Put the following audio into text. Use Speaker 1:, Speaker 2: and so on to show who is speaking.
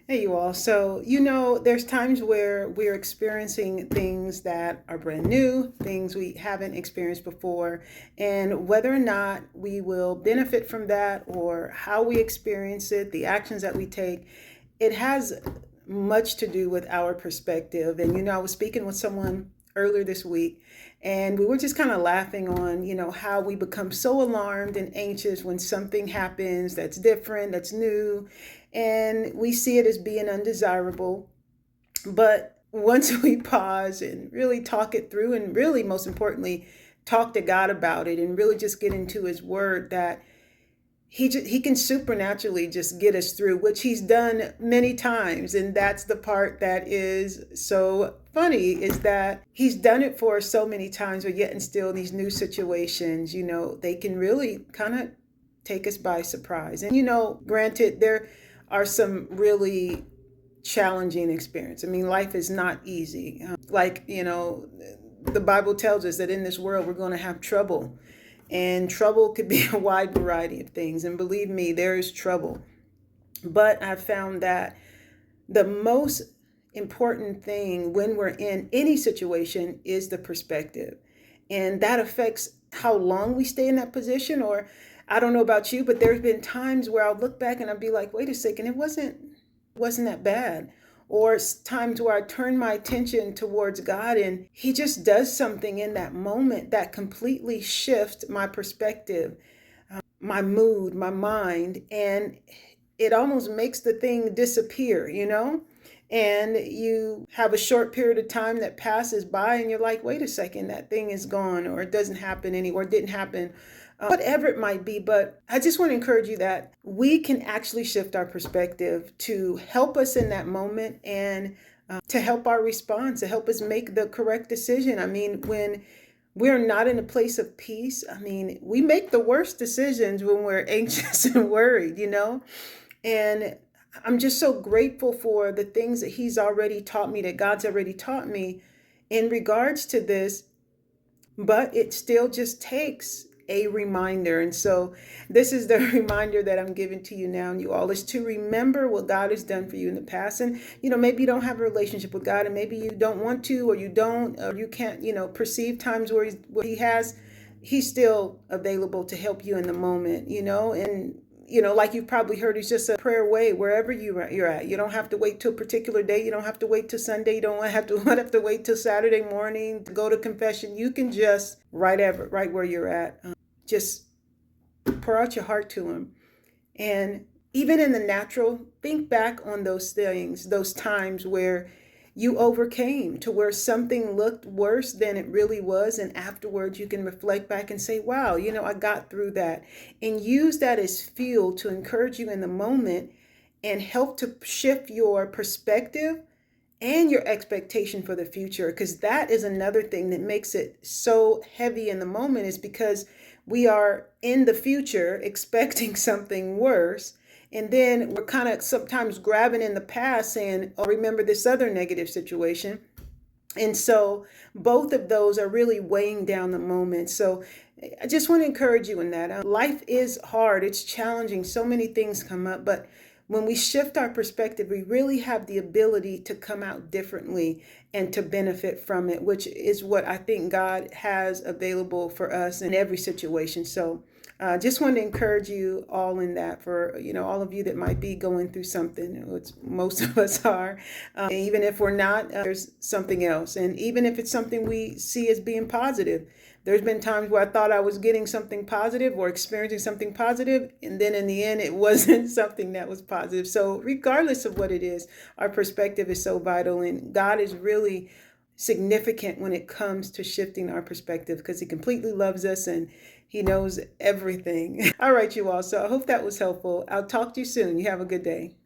Speaker 1: Hey, you all. So, there's times where we're experiencing things that are brand new, things we haven't experienced before, and whether or not we will benefit from that or how we experience it, the actions that we take, it has much to do with our perspective. And, I was speaking with someone earlier this week, and we were just kind of laughing on, how we become so alarmed and anxious when something happens that's different, that's new, and we see it as being undesirable. But once we pause and really talk it through, and really, most importantly, talk to God about it and really just get into His Word, that he can supernaturally just get us through, which he's done many times. And that's the part that is so funny, is that he's done it for us so many times, but yet and still these new situations, they can really kind of take us by surprise. And granted, there are some really challenging experience. I mean, life is not easy. The Bible tells us that in this world we're going to have trouble. And trouble could be a wide variety of things. And believe me, there is trouble. But I've found that the most important thing when we're in any situation is the perspective. And that affects how long we stay in that position. Or I don't know about you, but there's been times where I'll look back and I'll be like, wait a second, it wasn't that bad. Or times where I turn my attention towards God and He just does something in that moment that completely shifts my perspective, my mood, my mind, and it almost makes the thing disappear. And you have a short period of time that passes by and you're like, wait a second, that thing is gone, or it doesn't happen anymore, it didn't happen, whatever it might be. But I just want to encourage you that we can actually shift our perspective to help us in that moment, and to help our response, to help us make the correct decision. I mean, when we're not in a place of peace, I mean, we make the worst decisions when we're anxious and worried. And I'm just so grateful for the things that He's already taught me, that God's already taught me in regards to this. But it still just takes a reminder. And so this is the reminder that I'm giving to you now, and you all, is to remember what God has done for you in the past. And, maybe you don't have a relationship with God, and maybe you don't want to, or you don't, or you can't, perceive times where He's still available to help you in the moment, and like you've probably heard, He's just a prayer away wherever you're at. You don't have to wait till a particular day. You don't have to wait till Sunday. You don't have to wait till Saturday morning to go to confession. You can just right where you're at, just pour out your heart to Him. And even in the natural, think back on those things, those times where you overcame, to where something looked worse than it really was. And afterwards, you can reflect back and say, wow, I got through that. And use that as fuel to encourage you in the moment and help to shift your perspective and your expectation for the future. Because that is another thing that makes it so heavy in the moment, is because we are in the future expecting something worse. And then we're kind of sometimes grabbing in the past saying, oh, remember this other negative situation. And so both of those are really weighing down the moment. So I just want to encourage you in that. Life is hard. It's challenging. So many things come up. But when we shift our perspective, we really have the ability to come out differently and to benefit from it, which is what I think God has available for us in every situation. So just want to encourage you all in that, for all of you that might be going through something, which most of us are. Even if we're not, there's something else. And even if it's something we see as being positive, there's been times where I thought I was getting something positive or experiencing something positive, and then in the end, it wasn't something that was positive. So regardless of what it is, our perspective is so vital, and God is really significant when it comes to shifting our perspective, because He completely loves us and He knows everything. All right, you all. So I hope that was helpful. I'll talk to you soon. You have a good day.